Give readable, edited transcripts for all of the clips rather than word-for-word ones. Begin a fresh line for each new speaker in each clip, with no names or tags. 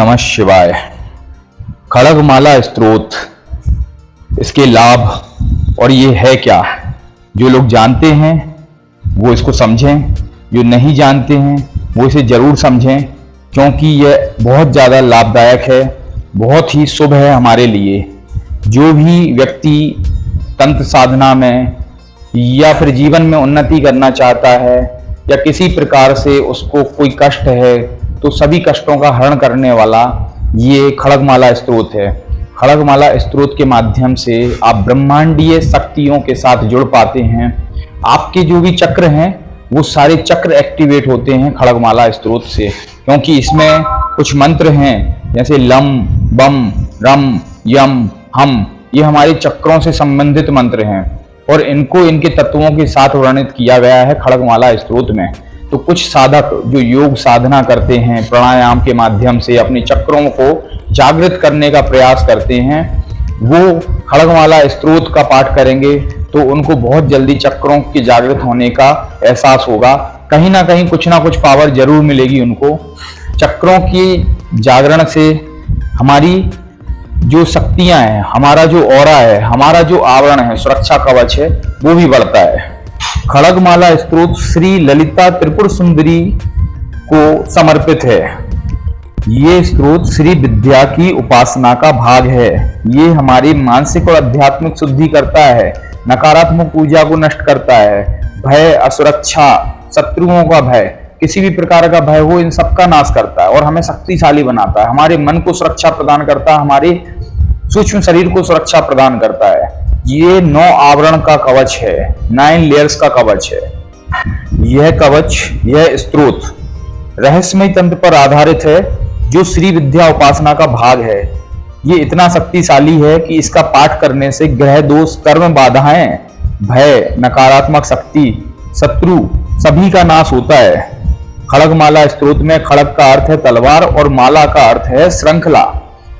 नमः शिवाय। खड़गमाला स्तोत्र, इसके लाभ और ये है क्या, जो लोग जानते हैं वो इसको समझें, जो नहीं जानते हैं वो इसे जरूर समझें, क्योंकि यह बहुत ज़्यादा लाभदायक है, बहुत ही शुभ है हमारे लिए। जो भी व्यक्ति तंत्र साधना में या फिर जीवन में उन्नति करना चाहता है या किसी प्रकार से उसको कोई कष्ट है, तो सभी कष्टों का हरण करने वाला ये खड़गमाला स्तोत्र है। खड़गमाला स्तोत्र के माध्यम से आप ब्रह्मांडीय शक्तियों के साथ जुड़ पाते हैं। आपके जो भी चक्र हैं वो सारे चक्र एक्टिवेट होते हैं खड़गमाला स्तोत्र से, क्योंकि इसमें कुछ मंत्र हैं जैसे लम, बम, रम, यम, हम, ये हमारे चक्रों से संबंधित मंत्र हैं और इनको इनके तत्वों के साथ वर्णित किया गया है खड़गमाला स्तोत्र में। तो कुछ साधक जो योग साधना करते हैं, प्राणायाम के माध्यम से अपने चक्रों को जागृत करने का प्रयास करते हैं, वो खड़गमाला स्तोत्र का पाठ करेंगे तो उनको बहुत जल्दी चक्रों के जागृत होने का एहसास होगा। कहीं ना कहीं कुछ ना कुछ पावर जरूर मिलेगी उनको। चक्रों की जागरण से हमारी जो शक्तियां हैं, हमारा जो ऑरा है, हमारा जो आवरण है, सुरक्षा कवच है, वो भी बढ़ता है। खड़गमाला स्तोत्र श्री ललिता त्रिपुर सुंदरी को समर्पित है। ये स्तोत्र श्री विद्या की उपासना का भाग है। ये हमारी मानसिक और आध्यात्मिक शुद्धि करता है, नकारात्मक ऊर्जा को नष्ट करता है, भय, असुरक्षा, शत्रुओं का भय, किसी भी प्रकार का भय हो, इन सब का नाश करता है और हमें शक्तिशाली बनाता है। हमारे मन को सुरक्षा प्रदान करता है, हमारे सूक्ष्म शरीर को सुरक्षा प्रदान करता है। ये 9 आवरण का कवच है, 9 लेयर्स का कवच है। यह कवच, यह स्तोत्र रहस्यमय तंत्र पर आधारित है, जो श्री विद्या उपासना का भाग है। ये इतना शक्तिशाली है कि इसका पाठ करने से ग्रह दोष, कर्म बाधाएं, भय, नकारात्मक शक्ति, शत्रु सभी का नाश होता है। खड़गमाला स्तोत्र में खड़ग का अर्थ है तलवार और माला का अर्थ है श्रृंखला।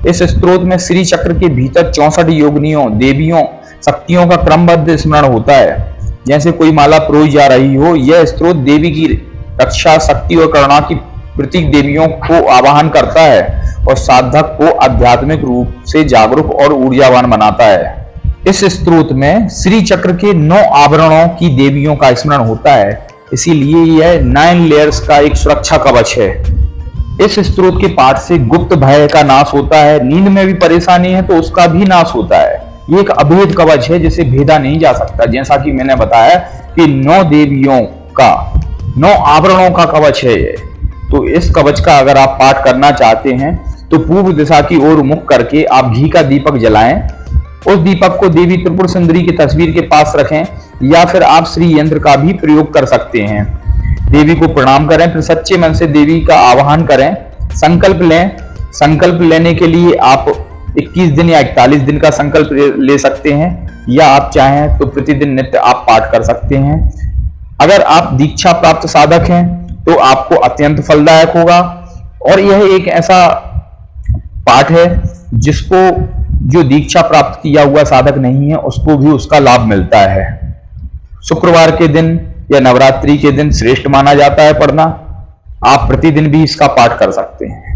इस स्तोत्र में श्री चक्र के भीतर 64 योगिनियों, देवियों, शक्तियों का क्रमबद्ध स्मरण होता है। जैसे कोई माला परोई जा रही हो, यह स्तोत्र देवी की रक्षा, शक्ति और करुणा की प्रतीक देवियों को आवाहन करता है और साधक को आध्यात्मिक रूप से जागरूक और ऊर्जावान बनाता है। इस स्तोत्र में श्री चक्र के 9 आवरणों की देवियों का स्मरण होता है, इसीलिए यह 9 लेयर्स का एक सुरक्षा कवच है। इस स्तोत्र के पाठ से गुप्त भय का नाश होता है, नींद में भी परेशानी है तो उसका भी नाश होता है। ये एक अभेद कवच है जिसे भेदा नहीं जा सकता। जैसा कि मैंने बताया कि 9 देवियों का, 9 आवरणों का कवच है ये। तो इस कवच का अगर आप पाठ करना चाहते हैं तो पूर्व दिशा की ओर मुख करके आप घी का दीपक जलाएं। उस दीपक को देवी त्रिपुर सुंदरी की तस्वीर के पास रखें या फिर आप श्री यंत्र का भी प्रयोग कर सकते हैं। देवी को प्रणाम करें, फिर सच्चे मन से देवी का आवाहन करें, संकल्प लें। संकल्प लेने के लिए आप 21 दिन या 41 दिन का संकल्प ले सकते हैं, या आप चाहें तो प्रतिदिन नित्य आप पाठ कर सकते हैं। अगर आप दीक्षा प्राप्त साधक हैं तो आपको अत्यंत फलदायक होगा और यह एक ऐसा पाठ है जिसको जो दीक्षा प्राप्त किया हुआ साधक नहीं है उसको भी उसका लाभ मिलता है। शुक्रवार के दिन या नवरात्रि के दिन श्रेष्ठ माना जाता है पढ़ना। आप प्रतिदिन भी इसका पाठ कर सकते हैं।